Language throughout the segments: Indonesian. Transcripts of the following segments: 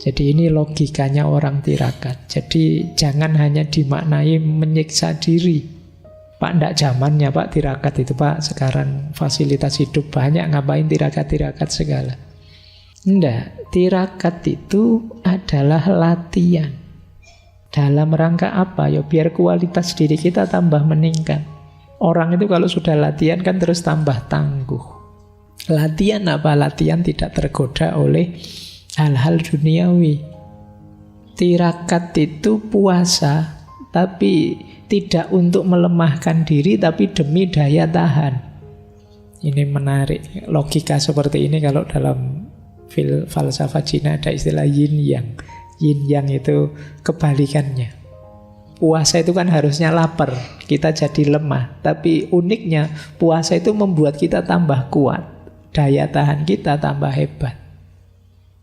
Jadi ini logikanya orang tirakat. Jadi jangan hanya dimaknai menyiksa diri. Pak, ndak zamannya Pak tirakat itu Pak. Sekarang fasilitas hidup banyak, ngapain tirakat-tirakat segala. Ndak, tirakat itu adalah latihan. Dalam rangka apa? Ya biar kualitas diri kita tambah meningkat. Orang itu kalau sudah latihan kan terus tambah tangguh. Latihan apa? Latihan tidak tergoda oleh hal-hal duniawi. Tirakat itu puasa, tapi tidak untuk melemahkan diri, tapi demi daya tahan. Ini menarik. Logika seperti ini kalau dalam falsafah Cina ada istilah yin yang. Yin yang itu kebalikannya. Puasa itu kan harusnya lapar, kita jadi lemah. Tapi uniknya puasa itu membuat kita tambah kuat, daya tahan kita tambah hebat.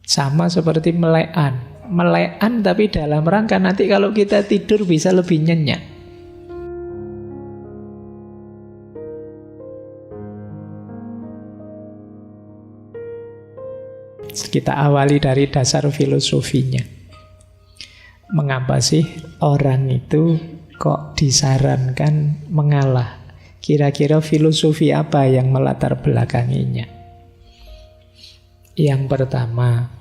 Sama seperti melekan. Melekan tapi dalam rangka nanti kalau kita tidur bisa lebih nyenyak. Kita awali dari dasar filosofinya. Mengapa sih orang itu kok disarankan mengalah? Kira-kira filosofi apa yang melatar belakanginya? Yang pertama,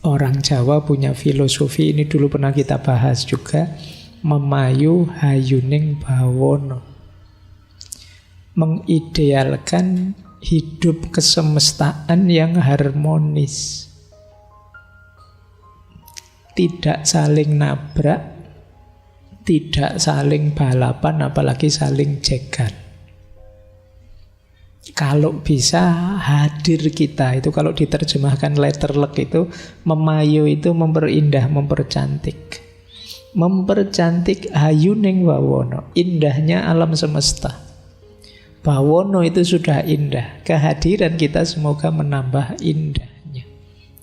orang Jawa punya filosofi, ini dulu pernah kita bahas juga, memayu hayuning bawono. Mengidealkan hidup kesemestaan yang harmonis. Tidak saling nabrak, tidak saling balapan, apalagi saling jegal. Kalau bisa hadir kita, itu kalau diterjemahkan letterlek itu, memayu itu memperindah, mempercantik. Mempercantik hayuning bawono, indahnya alam semesta. Bawono itu sudah indah, kehadiran kita semoga menambah indahnya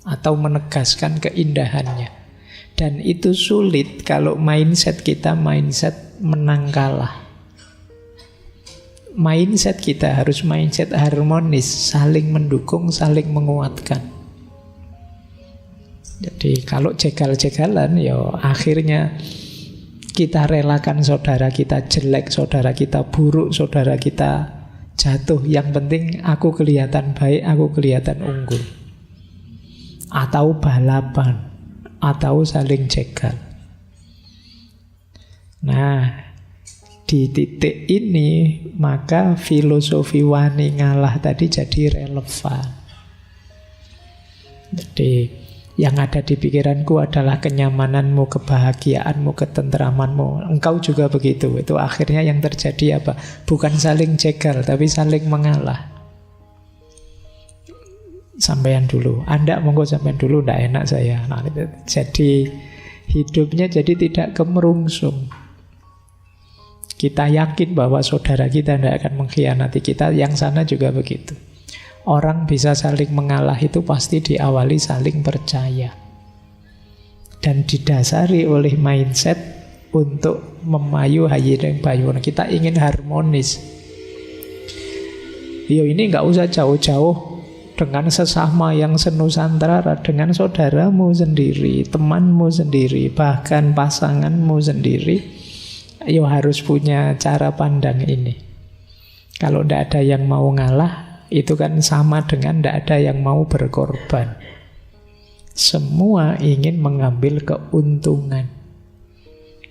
atau menegaskan keindahannya. Dan itu sulit kalau mindset kita mindset menang kalah. Mindset kita harus mindset harmonis, saling mendukung, saling menguatkan. Jadi kalau jegal-jegalan, ya akhirnya kita relakan saudara kita jelek, saudara kita buruk, saudara kita jatuh. Yang penting aku kelihatan baik, aku kelihatan unggul. Atau balapan, atau saling jegal. Nah, di titik ini maka filosofi wani ngalah tadi jadi relevan. Jadi yang ada di pikiranku adalah kenyamananmu, kebahagiaanmu, ketentramanmu. Engkau juga begitu. Itu akhirnya yang terjadi apa? Bukan saling jegal, tapi saling mengalah. Sampean dulu, Anda monggo sampean dulu, ndak enak saya. Nah, jadi hidupnya jadi tidak kemerungsung. Kita yakin bahwa saudara kita tidak akan mengkhianati kita, yang sana juga begitu. Orang bisa saling mengalah itu pasti diawali saling percaya. Dan didasari oleh mindset untuk memayu hayireng bayuna. Kita ingin harmonis. Yo, ini nggak usah jauh-jauh dengan sesama yang senusantara, dengan saudaramu sendiri, temanmu sendiri, bahkan pasanganmu sendiri. Yo harus punya cara pandang ini. Kalau tidak ada yang mau ngalah, itu kan sama dengan tidak ada yang mau berkorban. Semua ingin mengambil keuntungan.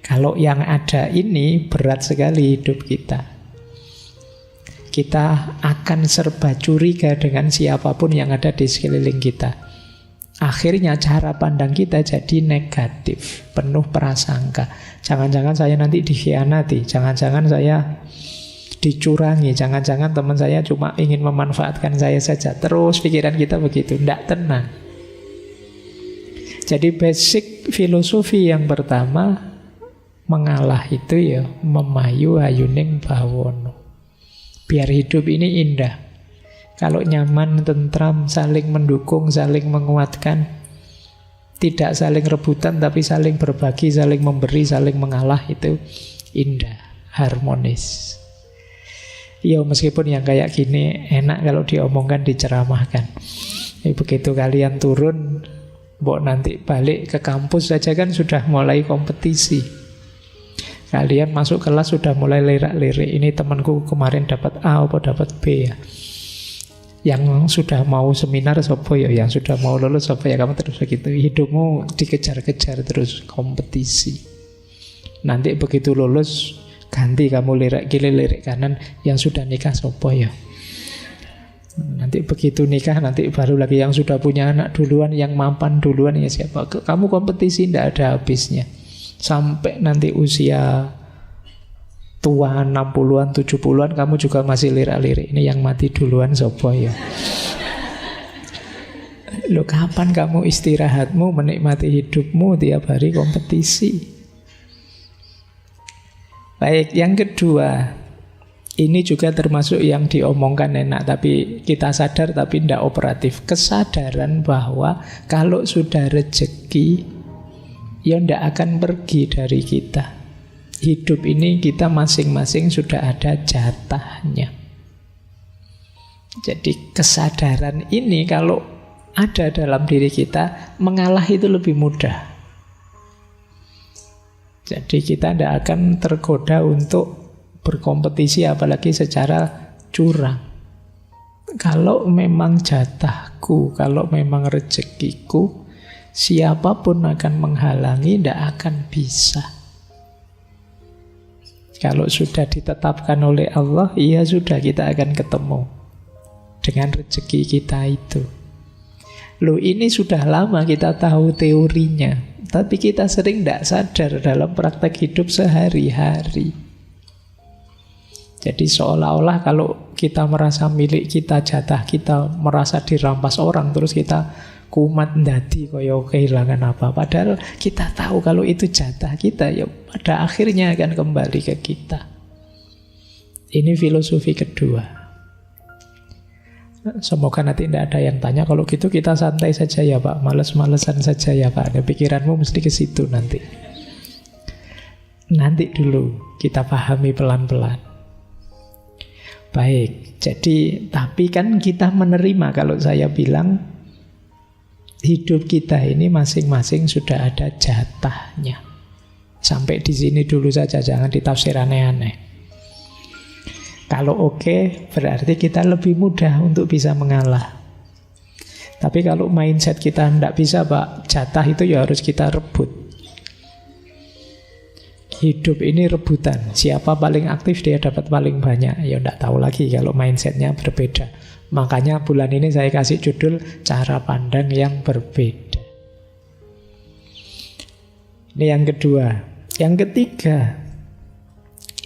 Kalau yang ada ini berat sekali hidup kita. Kita akan serba curiga dengan siapapun yang ada di sekeliling kita. Akhirnya cara pandang kita jadi negatif, penuh prasangka. Jangan-jangan saya nanti dikhianati, jangan-jangan saya dicurangi, jangan-jangan teman saya cuma ingin memanfaatkan saya saja. Terus pikiran kita begitu, tidak tenang. Jadi basic filosofi yang pertama, mengalah itu ya memayu hayuning bawono. Biar hidup ini indah. Kalau nyaman, tentram, saling mendukung, saling menguatkan, tidak saling rebutan tapi saling berbagi, saling memberi, saling mengalah, itu indah, harmonis. Ya meskipun yang kayak gini enak kalau diomongkan, diceramahkan. Begitu kalian turun Mbok nanti balik ke kampus saja kan sudah mulai kompetisi. Kalian masuk kelas sudah mulai lirik-lirik. Ini temanku kemarin dapat A apa dapat B ya. Yang sudah mau seminar siapa ya, yang sudah mau lulus siapa ya, kamu terus begitu. Hidupmu dikejar-kejar terus kompetisi. Nanti begitu lulus ganti kamu lirik kiri lirik kanan, yang sudah nikah siapa ya. Nanti begitu nikah nanti baru lagi yang sudah punya anak duluan, yang mapan duluan ya siapa. Kamu kompetisi tidak ada habisnya. Sampai nanti usia tua 60-an, 70-an kamu juga masih lirik-lirik. Ini yang mati duluan sopo ya. Loh, kapan kamu istirahatmu, menikmati hidupmu, tiap hari kompetisi? Baik, yang kedua, ini juga termasuk yang diomongkan enak tapi kita sadar tapi tidak operatif. Kesadaran bahwa kalau sudah rezeki ya tidak akan pergi dari kita. Hidup ini kita masing-masing sudah ada jatahnya. Jadi kesadaran ini kalau ada dalam diri kita, mengalah itu lebih mudah. Jadi kita tidak akan tergoda untuk berkompetisi apalagi secara curang. Kalau memang jatahku, kalau memang rezekiku, siapapun akan menghalangi, tidak akan bisa. Kalau sudah ditetapkan oleh Allah, ya sudah kita akan ketemu dengan rezeki kita itu. Loh, ini sudah lama kita tahu teorinya, tapi kita sering tidak sadar dalam praktek hidup sehari-hari. Jadi seolah-olah kalau kita merasa milik kita, jatah kita, merasa dirampas orang, terus kita kumat ndadi kaya kehilangan apa. Padahal kita tahu kalau itu jatah kita, ya pada akhirnya akan kembali ke kita. Ini filosofi kedua. Semoga nanti tidak ada yang tanya. Kalau gitu kita santai saja ya Pak, males-malesan saja ya Pak. Ada pikiranmu mesti ke situ nanti. Nanti dulu kita pahami pelan-pelan. Baik, jadi tapi kan kita menerima kalau saya bilang hidup kita ini masing-masing sudah ada jatahnya. Sampai di sini dulu saja, jangan ditafsir aneh-aneh. Kalau oke, berarti kita lebih mudah untuk bisa mengalah. Tapi kalau mindset kita tidak bisa Pak, jatah itu ya harus kita rebut. Hidup ini rebutan. Siapa paling aktif dia dapat paling banyak. Ya tidak tahu lagi kalau mindsetnya berbeda. Makanya bulan ini saya kasih judul cara pandang yang berbeda. Ini yang kedua. Yang ketiga,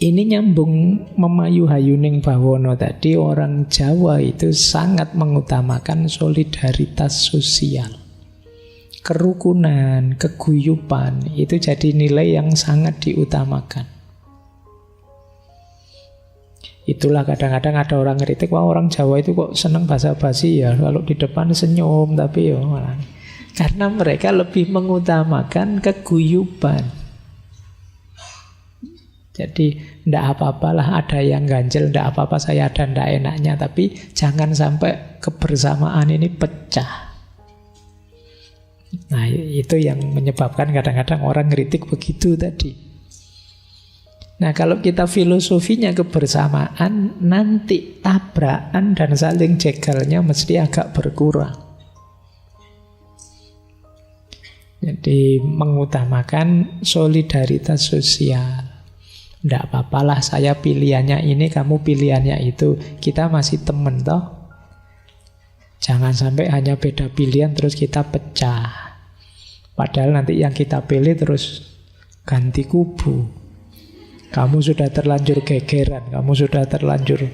ini nyambung memayu hayuning bawono tadi. Orang Jawa itu sangat mengutamakan solidaritas sosial, kerukunan, keguyupan. Itu jadi nilai yang sangat diutamakan. Itulah kadang-kadang ada orang kritik, wah orang Jawa itu kok seneng basa-basi ya, kalau di depan senyum, tapi ya malah. Karena mereka lebih mengutamakan keguyupan. Jadi ndak apa-apalah ada yang ganjel, ndak apa-apa saya ada ndak enaknya, tapi jangan sampai kebersamaan ini pecah. Nah, itu yang menyebabkan kadang-kadang orang kritik begitu tadi. Nah, kalau kita filosofinya kebersamaan, nanti tabrakan dan saling jegalnya mesti agak berkurang. Jadi mengutamakan solidaritas sosial. Tidak apa-apalah saya pilihannya ini, kamu pilihannya itu. Kita masih temen toh. Jangan sampai hanya beda pilihan terus kita pecah. Padahal nanti yang kita pilih terus ganti kubu. Kamu sudah terlanjur gegeran, kamu sudah terlanjur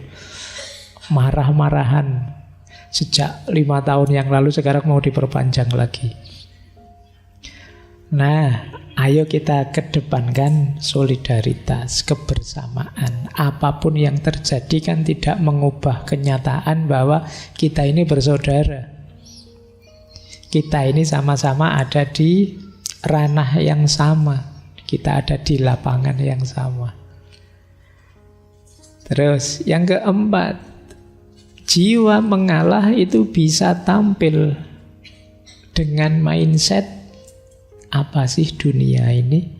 marah-marahan sejak 5 tahun yang lalu, sekarang mau diperpanjang lagi. Nah, ayo kita kedepankan solidaritas, kebersamaan. Apapun yang terjadi kan tidak mengubah kenyataan bahwa kita ini bersaudara. Kita ini sama-sama ada di ranah yang sama. Kita ada di lapangan yang sama. Terus yang keempat, jiwa mengalah itu bisa tampil dengan mindset apa sih dunia ini?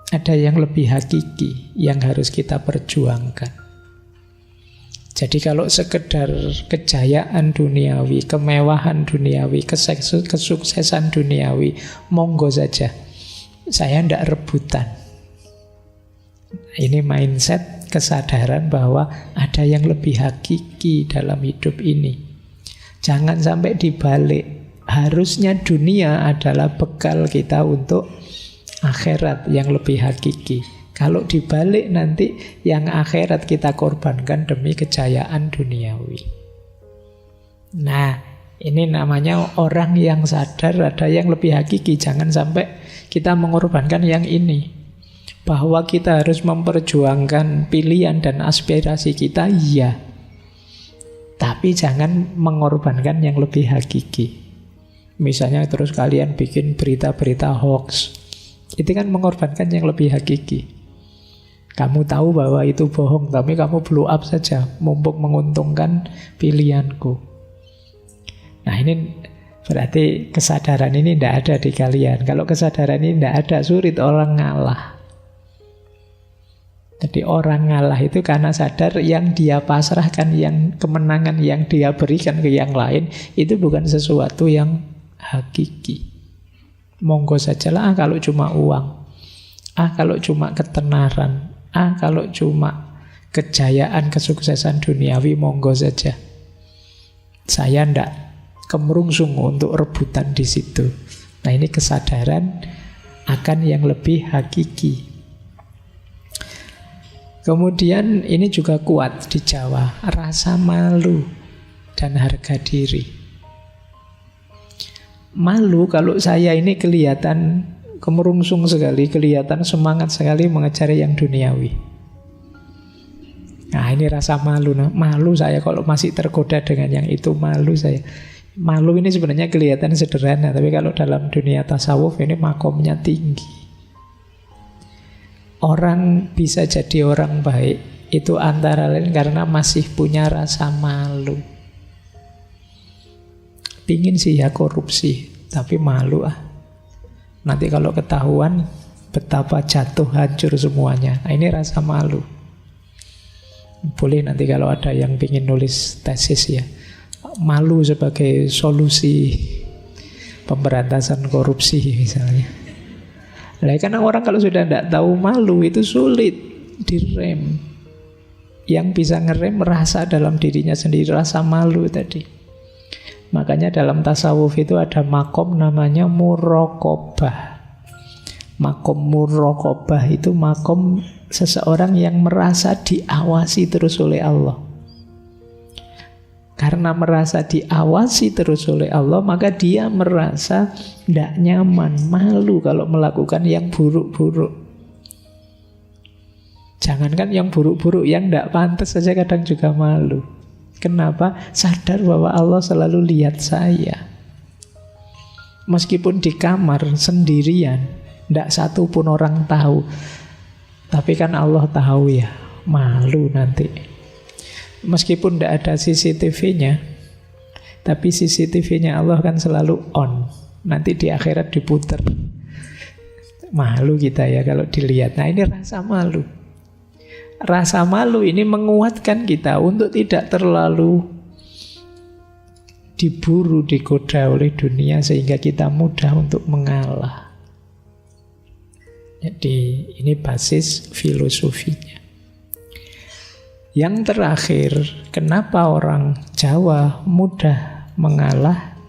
Ada yang lebih hakiki yang harus kita perjuangkan. Jadi kalau sekedar kejayaan duniawi, kemewahan duniawi, kesuksesan duniawi, monggo saja. Saya tidak rebutan. Ini mindset kesadaran bahwa ada yang lebih hakiki dalam hidup ini. Jangan sampai dibalik. Harusnya dunia adalah bekal kita untuk akhirat yang lebih hakiki. Kalau dibalik nanti yang akhirat kita korbankan demi kejayaan duniawi. Nah, ini namanya orang yang sadar ada yang lebih hakiki. Jangan sampai kita mengorbankan yang ini. Bahwa kita harus memperjuangkan pilihan dan aspirasi kita, iya. Tapi jangan mengorbankan yang lebih hakiki. Misalnya terus kalian bikin berita-berita hoax. Itu kan mengorbankan yang lebih hakiki. Kamu tahu bahwa itu bohong, tapi kamu blow up saja, mumpung menguntungkan pilihanku. Nah ini berarti kesadaran ini tidak ada di kalian. Kalau kesadaran ini tidak ada, sulit orang ngalah. Jadi orang ngalah itu karena sadar yang dia pasrahkan, yang kemenangan yang dia berikan ke yang lain, itu bukan sesuatu yang hakiki. Monggo sajalah kalau cuma uang, kalau cuma ketenaran, kalau cuma kejayaan, kesuksesan duniawi, monggo saja. Saya ndak kemerungsung untuk rebutan di situ. Nah ini kesadaran akan yang lebih hakiki. Kemudian ini juga kuat di Jawa, rasa malu dan harga diri. Malu kalau saya ini kelihatan kemerungsung sekali, kelihatan semangat sekali mengejar yang duniawi. Nah ini rasa malu. Nah, malu saya kalau masih tergoda dengan yang itu, malu saya. Malu ini sebenarnya kelihatan sederhana, tapi kalau dalam dunia tasawuf ini makomnya tinggi. Orang bisa jadi orang baik itu antara lain karena masih punya rasa malu. Pingin sih ya korupsi, tapi malu Nanti kalau ketahuan betapa jatuh hancur semuanya. Nah, ini rasa malu. Boleh nanti kalau ada yang pingin nulis tesis ya, malu sebagai solusi pemberantasan korupsi misalnya. Nah, karena orang kalau sudah tidak tahu malu itu sulit direm. Yang bisa ngerem merasa dalam dirinya sendiri, rasa malu tadi. Makanya dalam tasawuf itu ada makom namanya muraqabah. Makom muraqabah itu makom seseorang yang merasa diawasi terus oleh Allah. Karena merasa diawasi terus oleh Allah, maka dia merasa tidak nyaman, malu kalau melakukan yang buruk-buruk. Jangankan yang buruk-buruk, yang tidak pantas saja kadang juga malu. Kenapa? Sadar bahwa Allah selalu lihat saya. Meskipun di kamar sendirian, tidak satu pun orang tahu. Tapi kan Allah tahu ya, malu nanti. Meskipun tidak ada CCTV-nya, tapi CCTV-nya Allah kan selalu on. Nanti di akhirat diputer. Malu kita ya kalau dilihat. Nah ini rasa malu. Rasa malu ini menguatkan kita untuk tidak terlalu diburu, digoda oleh dunia sehingga kita mudah untuk mengalah. Jadi ini basis filosofinya. Yang terakhir, kenapa orang Jawa mudah mengalah?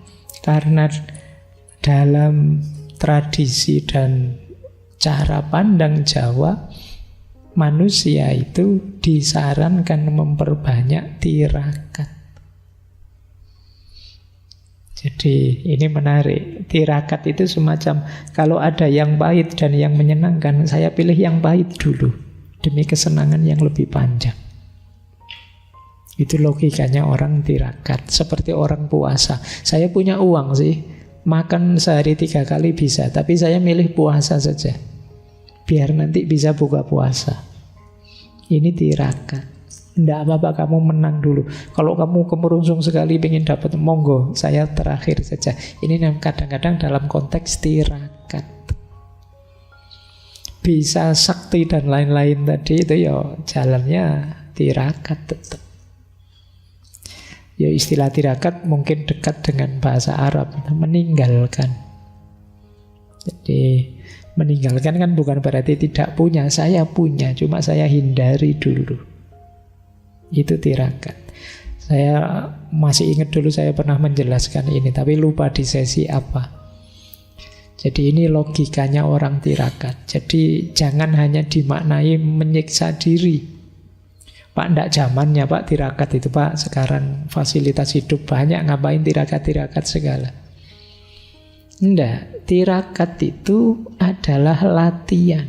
Karena dalam tradisi dan cara pandang Jawa, manusia itu disarankan memperbanyak tirakat. Jadi ini menarik. Tirakat itu semacam kalau ada yang pahit dan yang menyenangkan, saya pilih yang pahit dulu demi kesenangan yang lebih panjang. Itu logikanya orang tirakat. Seperti orang puasa. Saya punya uang sih, makan sehari 3 kali bisa, tapi saya milih puasa saja biar nanti bisa buka puasa. Ini tirakat. Nggak apa-apa, kamu menang dulu. Kalau kamu kemerungsung sekali pengen dapat, monggo, saya terakhir saja. Ini yang kadang-kadang dalam konteks tirakat. Bisa sakti dan lain-lain tadi itu ya jalannya tirakat tetap. Ya istilah tirakat mungkin dekat dengan bahasa Arab, meninggalkan. Jadi meninggalkan kan bukan berarti tidak punya, saya punya, cuma saya hindari dulu. Itu tirakat. Saya masih ingat dulu saya pernah menjelaskan ini, tapi lupa di sesi apa. Jadi ini logikanya orang tirakat. Jadi jangan hanya dimaknai menyiksa diri. Pak, ndak zamannya Pak tirakat itu Pak. Sekarang fasilitas hidup banyak, ngapain tirakat-tirakat segala. Ndak, tirakat itu adalah latihan.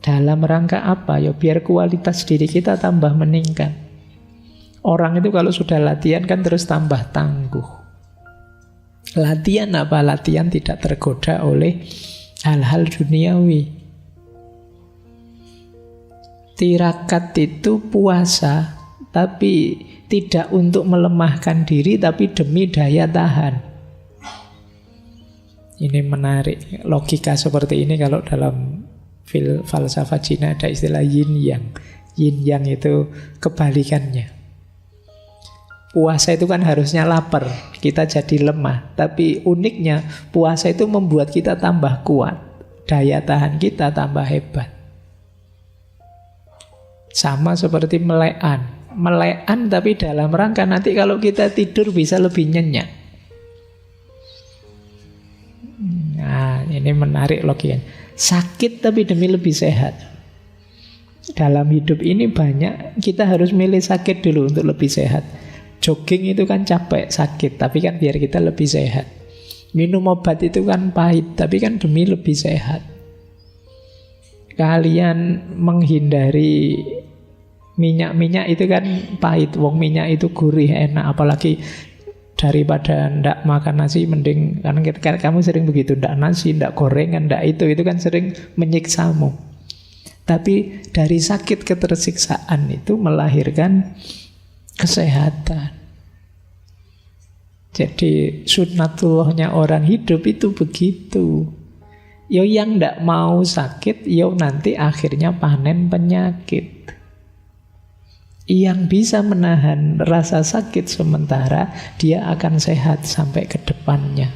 Dalam rangka apa? Ya biar kualitas diri kita tambah meningkat. Orang itu kalau sudah latihan kan terus tambah tangguh. Latihan apa? Latihan tidak tergoda oleh hal-hal duniawi. Tirakat itu puasa, tapi tidak untuk melemahkan diri, tapi demi daya tahan. Ini menarik. Logika seperti ini kalau dalam falsafah Cina ada istilah yin yang. Yin yang itu kebalikannya. Puasa itu kan harusnya lapar, kita jadi lemah. Tapi uniknya puasa itu membuat kita tambah kuat, daya tahan kita tambah hebat. Sama seperti melekan. Melekan tapi dalam rangka nanti kalau kita tidur bisa lebih nyenyak. Nah, ini menarik logikanya. Sakit tapi demi lebih sehat. Dalam hidup ini banyak kita harus milih sakit dulu untuk lebih sehat. Jogging itu kan capek, sakit, tapi kan biar kita lebih sehat. Minum obat itu kan pahit, tapi kan demi lebih sehat. Kalian menghindari minyak-minyak itu kan pahit. Wong minyak itu gurih, enak. Apalagi daripada ndak makan nasi, mending kan kamu sering begitu, ndak nasi, ndak gorengan, ndak itu kan sering menyiksamu. Tapi dari sakit ketersiksaan itu melahirkan kesehatan. Jadi sunnatullahnya orang hidup itu begitu. Yo yang ndak mau sakit, yo nanti akhirnya panen penyakit. Yang bisa menahan rasa sakit sementara, dia akan sehat sampai ke depannya.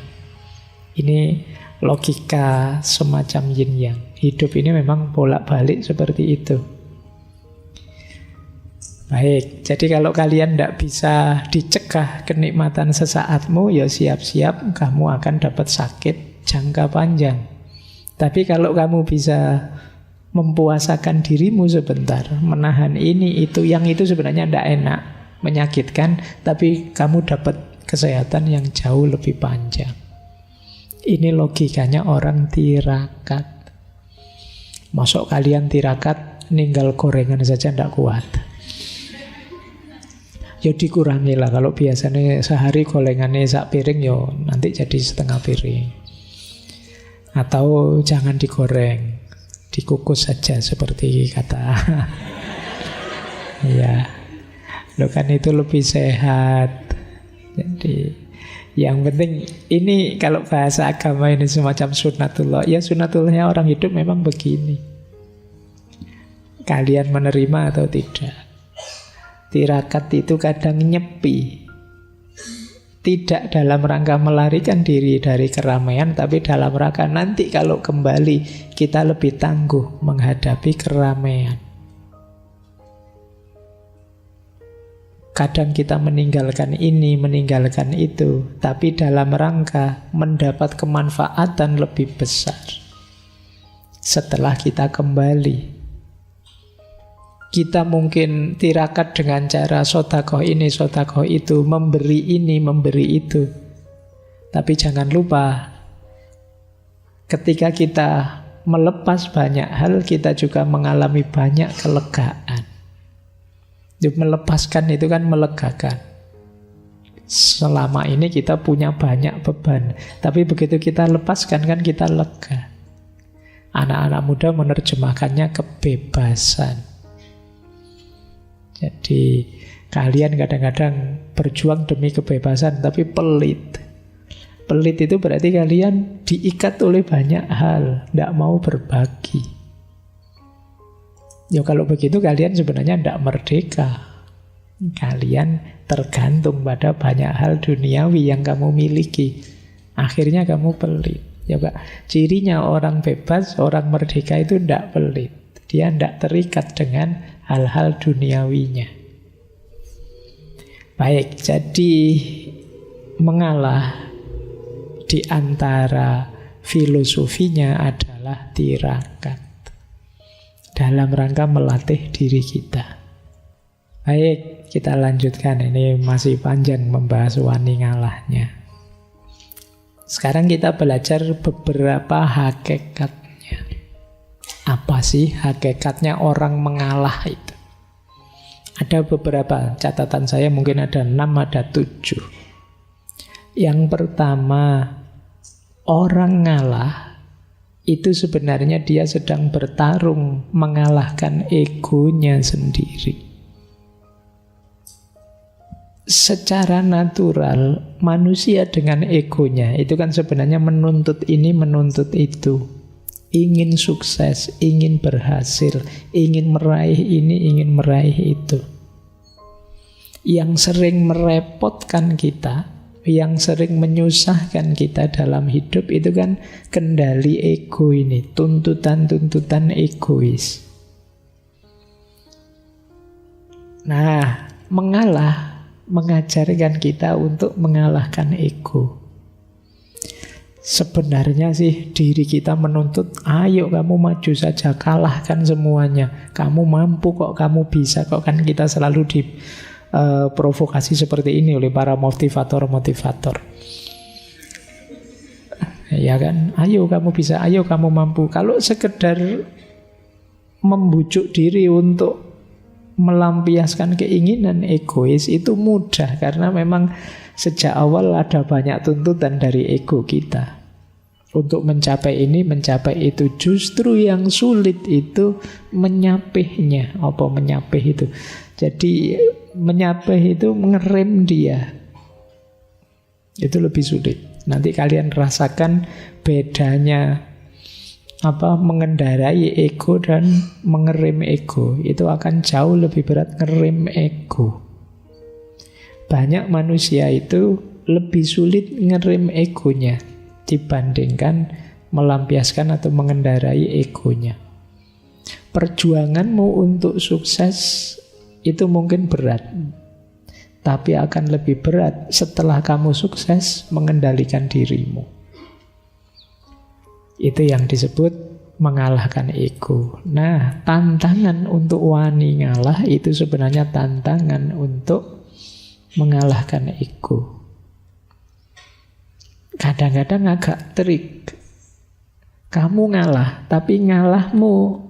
Ini logika semacam yin yang. Hidup ini memang bolak-balik seperti itu. Baik, jadi kalau kalian tidak bisa dicegah kenikmatan sesaatmu, ya siap-siap kamu akan dapat sakit jangka panjang. Tapi kalau kamu bisa mempuasakan dirimu sebentar, menahan ini itu, yang itu sebenarnya tidak enak, menyakitkan, tapi kamu dapat kesehatan yang jauh lebih panjang. Ini logikanya orang tirakat. Masuk kalian tirakat, ninggal gorengan saja tidak kuat. Ya dikurangi lah. Kalau biasanya sehari gorengannya sak piring, yo nanti jadi setengah piring. Atau jangan digoreng, dikukus saja seperti kata ya, lo kan itu lebih sehat. Jadi yang penting ini kalau bahasa agama ini semacam sunnatullah. Ya sunnatullahnya orang hidup memang begini. Kalian menerima atau tidak. Tirakat itu kadang nyepi, tidak dalam rangka melarikan diri dari keramaian, tapi dalam rangka nanti kalau kembali kita lebih tangguh menghadapi keramaian. Kadang kita meninggalkan ini, meninggalkan itu, tapi dalam rangka mendapat kemanfaatan lebih besar setelah kita kembali. Kita mungkin tirakat dengan cara sodakoh ini, sodakoh itu, memberi ini, memberi itu. Tapi jangan lupa, ketika kita melepas banyak hal, kita juga mengalami banyak kelegaan. Melepaskan itu kan melegakan. Selama ini kita punya banyak beban, tapi begitu kita lepaskan kan kita lega. Anak-anak muda menerjemahkannya kebebasan. Jadi kalian kadang-kadang berjuang demi kebebasan tapi pelit. Pelit itu berarti kalian diikat oleh banyak hal, tidak mau berbagi. Ya kalau begitu kalian sebenarnya tidak merdeka. Kalian tergantung pada banyak hal duniawi yang kamu miliki. Akhirnya kamu pelit. Ya Pak, cirinya orang bebas, orang merdeka itu tidak pelit. Dia tidak terikat dengan hal-hal duniawinya. Baik, jadi mengalah di antara filosofinya adalah tirakat dalam rangka melatih diri kita. Baik, kita lanjutkan. Ini masih panjang membahas wani ngalahnya. Sekarang kita belajar beberapa hakikatnya. Apa sih hakikatnya orang mengalah itu? Ada beberapa, catatan saya mungkin ada 6, ada 7. Yang pertama, orang ngalah itu sebenarnya dia sedang bertarung mengalahkan egonya sendiri. Secara natural, manusia dengan egonya itu kan sebenarnya menuntut ini, menuntut itu. Ingin sukses, ingin berhasil, ingin meraih ini, ingin meraih itu. Yang sering merepotkan kita, yang sering menyusahkan kita dalam hidup itu kan kendali ego ini, tuntutan-tuntutan egois. Nah, mengalah mengajarkan kita untuk mengalahkan ego. Sebenarnya sih diri kita menuntut, ayo kamu maju saja, kalahkan semuanya. Kamu mampu kok, kamu bisa kok. Kan kita selalu diprovokasi seperti ini oleh para motivator-motivator. Ya kan, ayo kamu bisa, ayo kamu mampu. Kalau sekedar membujuk diri untuk melampiaskan keinginan egois itu mudah, karena memang sejak awal ada banyak tuntutan dari ego kita untuk mencapai ini, mencapai itu. Justru yang sulit itu menyapihnya. Apa menyapih itu? Jadi menyapih itu ngerem dia. Itu lebih sulit. Nanti kalian rasakan bedanya mengendarai ego dan mengerem ego. Itu akan jauh lebih berat ngerem ego. Banyak manusia itu lebih sulit ngerem egonya dibandingkan melampiaskan atau mengendarai egonya. Perjuanganmu untuk sukses itu mungkin berat, tapi akan lebih berat setelah kamu sukses mengendalikan dirimu. Itu yang disebut mengalahkan ego. Nah, tantangan untuk wani ngalah itu sebenarnya tantangan untuk mengalahkan ego. Kadang-kadang agak trik. Kamu ngalah, tapi ngalahmu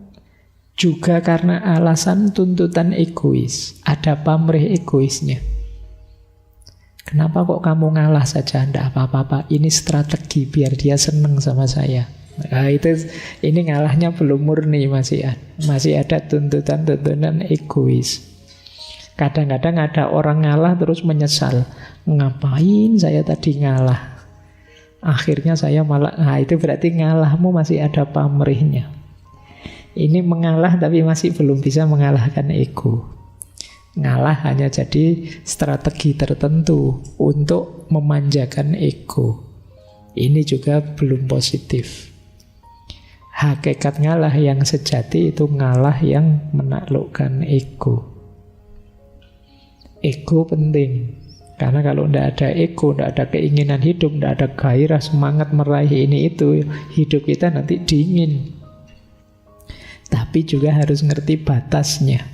juga karena alasan tuntutan egois. Ada pamrih egoisnya. Kenapa kok kamu ngalah saja? Tidak apa-apa, ini strategi biar dia seneng sama saya. Nah, ini ngalahnya belum murni, masih ada tuntutan-tuntutan egois. Kadang-kadang ada orang ngalah terus menyesal. Ngapain saya tadi ngalah? Akhirnya saya malah, itu berarti ngalahmu masih ada pamrihnya. Ini mengalah tapi masih belum bisa mengalahkan ego. Ngalah hanya jadi strategi tertentu untuk memanjakan ego. Ini juga belum positif. Hakikat ngalah yang sejati itu ngalah yang menaklukkan ego. Ego penting. Karena kalau tidak ada ego, tidak ada keinginan hidup, tidak ada gairah, semangat meraih ini itu, hidup kita nanti dingin. Tapi juga harus ngerti batasnya.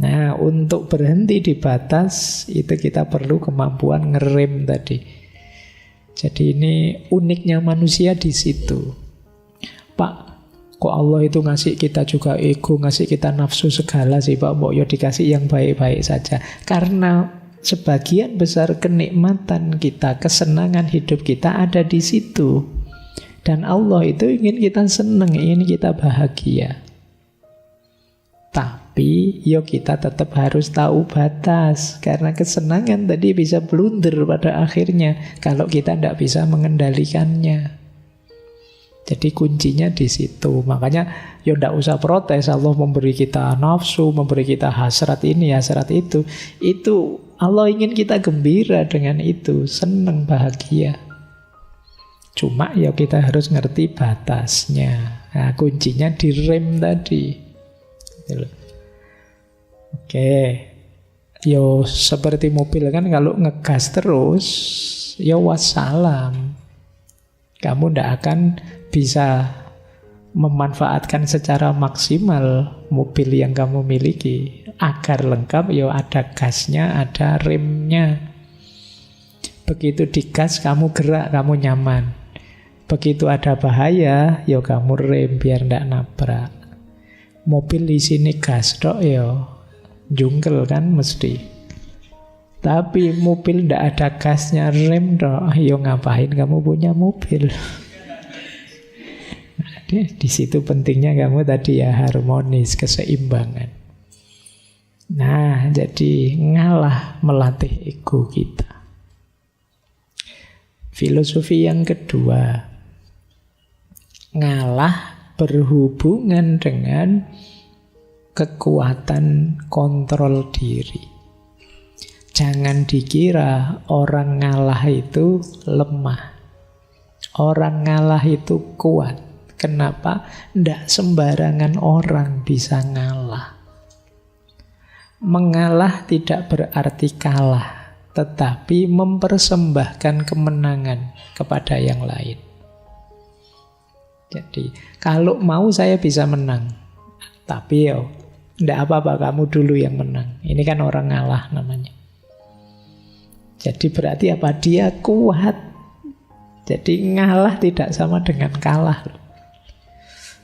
Nah, untuk berhenti di batas, itu kita perlu kemampuan ngerem tadi. Jadi ini uniknya manusia di situ. Pak, kok Allah itu ngasih kita juga ego, ngasih kita nafsu segala sih Pak, mau ya dikasih yang baik-baik saja. Karena sebagian besar kenikmatan kita, kesenangan hidup kita ada di situ. Dan Allah itu ingin kita senang, ingin kita bahagia. Tapi Tapi yo kita tetap harus tahu batas. Karena kesenangan tadi bisa blunder pada akhirnya kalau kita tidak bisa mengendalikannya. Jadi kuncinya di situ. Makanya yo tidak usah protes. Allah memberi kita nafsu, memberi kita hasrat ini, hasrat itu. Itu Allah ingin kita gembira dengan itu, senang, bahagia. Cuma ya kita harus ngerti batasnya. Nah, kuncinya di rem tadi. Oke. Yo seperti mobil kan kalau ngegas terus, yo wassalam. Kamu ndak akan bisa memanfaatkan secara maksimal mobil yang kamu miliki. Agar lengkap, yo ada gasnya, ada remnya. Begitu digas, kamu gerak, kamu nyaman. Begitu ada bahaya, yo kamu rem biar ndak nabrak. Mobil di sini gas tok yo, jungkel kan mesti. Tapi mobil ndak ada gasnya, rem tok, yo ngapain kamu punya mobil? Nah, di situ pentingnya kamu tadi ya harmonis, keseimbangan. Nah, jadi ngalah melatih ego kita. Filosofi yang kedua, ngalah berhubungan dengan kekuatan kontrol diri. Jangan dikira orang ngalah itu lemah. Orang ngalah itu kuat. Kenapa? Ndak sembarangan orang bisa ngalah. Mengalah tidak berarti kalah, tetapi mempersembahkan kemenangan kepada yang lain. Jadi, kalau mau saya bisa menang. Tapi yo, ndak apa-apa kamu dulu yang menang. Ini kan orang ngalah namanya. Jadi berarti apa? Dia kuat. Jadi ngalah tidak sama dengan kalah.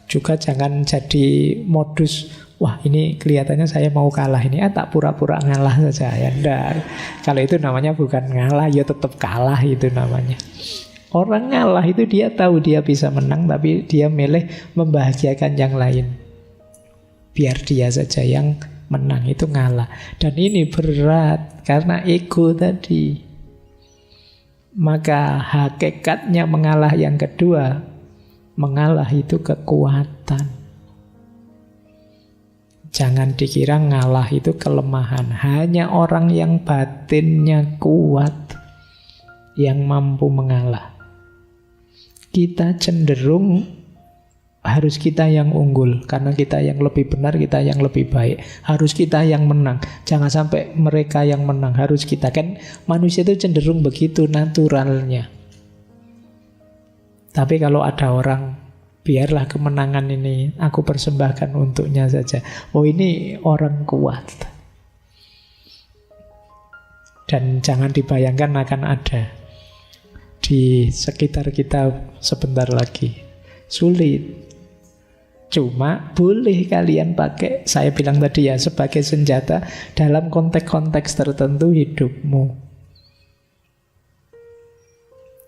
Juga jangan jadi modus, wah ini kelihatannya saya mau kalah ini, tak pura-pura ngalah saja. Ya ndak. Kalau itu namanya bukan ngalah, ya tetap kalah itu namanya. Orang ngalah itu dia tahu dia bisa menang, tapi dia milih membahagiakan yang lain. Biar dia saja yang menang, itu ngalah. Dan ini berat, karena ego tadi. Maka hakikatnya mengalah yang kedua, mengalah itu kekuatan. Jangan dikira ngalah itu kelemahan. Hanya orang yang batinnya kuat yang mampu mengalah. Kita cenderung harus kita yang unggul, karena kita yang lebih benar, kita yang lebih baik. Harus kita yang menang. Jangan sampai mereka yang menang, harus kita. Kan manusia itu cenderung begitu naturalnya. Tapi kalau ada orang, biarlah kemenangan ini aku persembahkan untuknya saja. Oh ini orang kuat. Dan jangan dibayangkan akan ada di sekitar kita sebentar lagi. Sulit. Cuma boleh kalian pakai, saya bilang tadi ya, sebagai senjata dalam konteks-konteks tertentu hidupmu.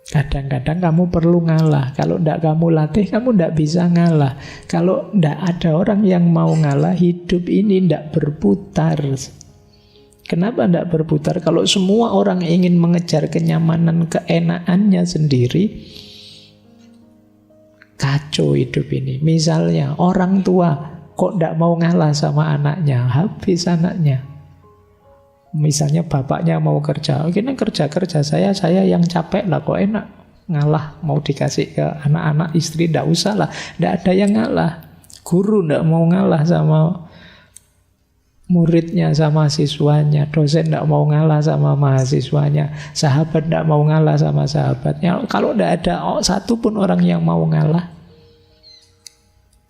Kadang-kadang kamu perlu ngalah. Kalau tidak kamu latih, kamu tidak bisa ngalah. Kalau tidak ada orang yang mau ngalah, hidup ini tidak berputar. Kenapa tidak berputar? Kalau semua orang ingin mengejar kenyamanan, keenakannya sendiri, kacau hidup ini. Misalnya orang tua kok tidak mau ngalah sama anaknya, habis anaknya. Misalnya bapaknya mau kerja, ini kerja saya yang capek lah, kok enak ngalah mau dikasih ke anak-anak, istri tidak usah lah, tidak ada yang ngalah. Guru tidak mau ngalah sama muridnya, sama siswanya. Dosen tidak mau ngalah sama mahasiswanya. Sahabat tidak mau ngalah sama sahabatnya. Kalau tidak ada satu pun orang yang mau ngalah,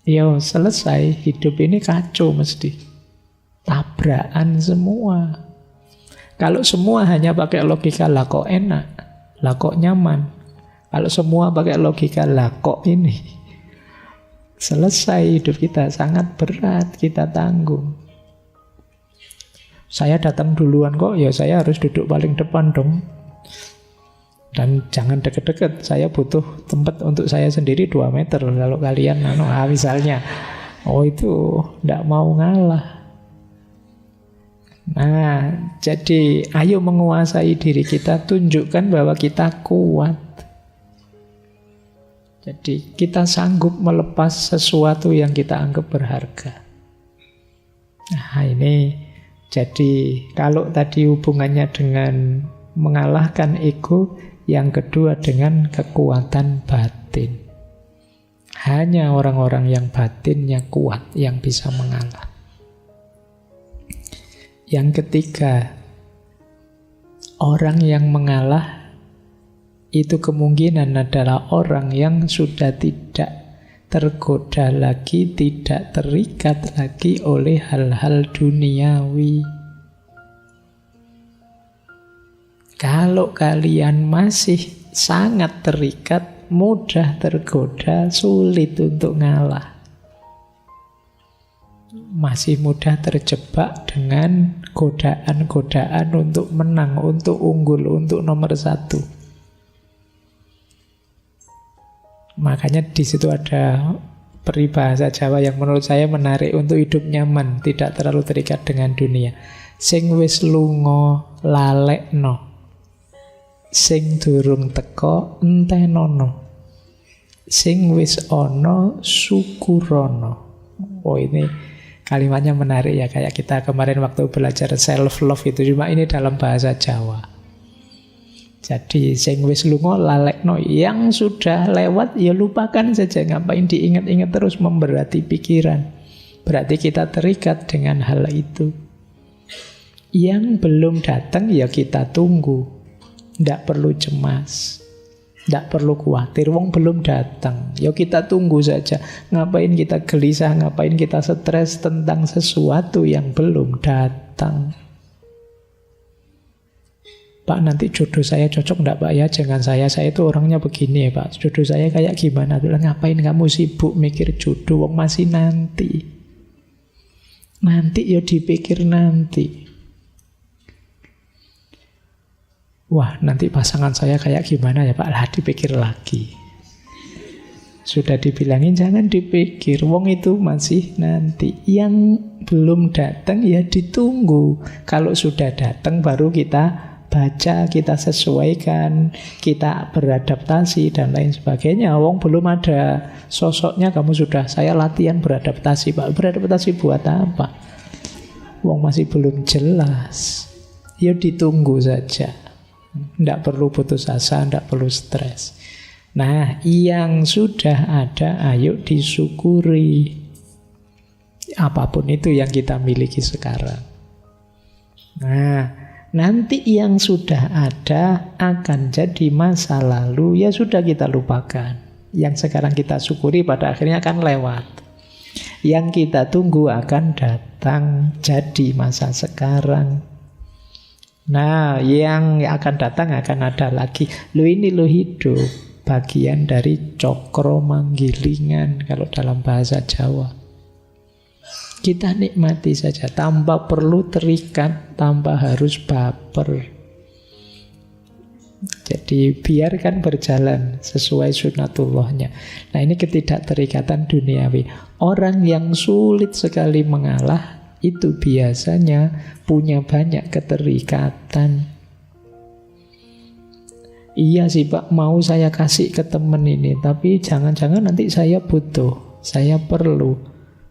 yo selesai. Hidup ini kacau mesti. Tabrakan semua. Kalau semua hanya pakai logika, lah kok enak, lah kok nyaman. Kalau semua pakai logika, lah kok ini, selesai hidup kita. Sangat berat kita tanggung. Saya datang duluan kok, ya saya harus duduk paling depan dong. Dan jangan deket-deket, saya butuh tempat untuk saya sendiri 2 meter. Kalau kalian misalnya, oh itu tidak mau ngalah. Nah, jadi ayo menguasai diri kita, tunjukkan bahwa kita kuat. Jadi kita sanggup melepas sesuatu yang kita anggap berharga. Nah, ini jadi kalau tadi hubungannya dengan mengalahkan ego, yang kedua dengan kekuatan batin. Hanya orang-orang yang batinnya kuat yang bisa mengalah. Yang ketiga, orang yang mengalah itu kemungkinan adalah orang yang sudah tidak tergoda lagi, tidak terikat lagi oleh hal-hal duniawi. Kalau kalian masih sangat terikat, mudah tergoda, sulit untuk ngalah. Masih mudah terjebak dengan godaan-godaan untuk menang, untuk unggul, untuk nomor satu. Makanya di situ ada peribahasa Jawa yang menurut saya menarik untuk hidup nyaman, tidak terlalu terikat dengan dunia. Sing wis lunga lalekno, sing durung teko entenono, sing wis ana syukurono. Oh, ini kalimatnya menarik ya, kayak kita kemarin waktu belajar self love itu, cuma ini dalam bahasa Jawa. Jadi sing wis lunga lalekno, yang sudah lewat ya lupakan saja, ngapain diingat-ingat terus memberati pikiran. Berarti kita terikat dengan hal itu. Yang belum datang ya kita tunggu. Tidak perlu cemas, tidak perlu khawatir, wong belum datang. Ya kita tunggu saja. Ngapain kita gelisah, ngapain kita stres tentang sesuatu yang belum datang. Pak, nanti jodoh saya cocok enggak Pak ya? Jangan saya itu orangnya begini ya Pak. Jodoh saya kayak gimana? Ngapain kamu sibuk mikir jodoh? Wong masih nanti. Nanti ya dipikir nanti. Wah, nanti pasangan saya kayak gimana ya Pak? Lah dipikir lagi. Sudah dibilangin jangan dipikir. Wong itu masih nanti. Yang belum datang ya ditunggu. Kalau sudah datang baru kita baca, kita sesuaikan, kita beradaptasi dan lain sebagainya. Wong belum ada sosoknya, kamu sudah, saya latihan beradaptasi Pak. Beradaptasi buat apa? Wong masih belum jelas. Ya ditunggu saja. Tidak perlu putus asa, tidak perlu stres. Nah, yang sudah ada ayo disyukuri. Apapun itu yang kita miliki sekarang. Nah, nanti yang sudah ada akan jadi masa lalu, ya sudah kita lupakan. Yang sekarang kita syukuri pada akhirnya akan lewat. Yang kita tunggu akan datang jadi masa sekarang. Nah, yang akan datang akan ada lagi. Ini hidup, bagian dari cokro manggilingan kalau dalam bahasa Jawa. Kita nikmati saja tanpa perlu terikat, tanpa harus baper. Jadi biarkan berjalan sesuai sunatullahnya. Nah, ini ketidakterikatan duniawi. Orang yang sulit sekali mengalah itu biasanya punya banyak keterikatan. Iya sih Pak, mau saya kasih ke teman ini, tapi jangan-jangan nanti saya butuh, saya perlu.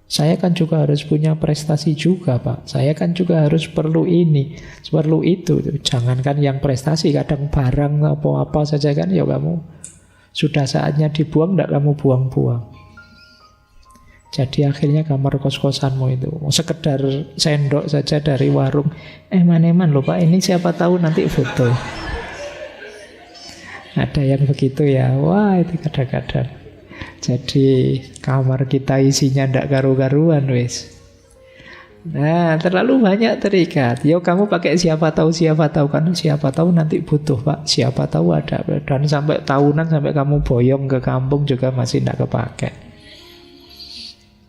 Saya kan juga harus punya prestasi juga Pak. Saya kan juga harus perlu ini, perlu itu. Jangankan yang prestasi, kadang barang apa-apa saja kan, ya kamu sudah saatnya dibuang, tidak kamu buang-buang. Jadi akhirnya kamar kos-kosanmu itu sekedar sendok saja dari warung. Eman-eman loh Pak, ini siapa tahu nanti foto. Ada yang begitu ya. Wah, itu kadang-kadang. Jadi kamar kita isinya ndak karu-karuan wis. Nah, terlalu banyak terikat. Yo kamu pakai siapa tahu kan, siapa tahu nanti butuh Pak, siapa tahu ada. Dan sampai tahunan, sampai kamu boyong ke kampung juga masih ndak kepake.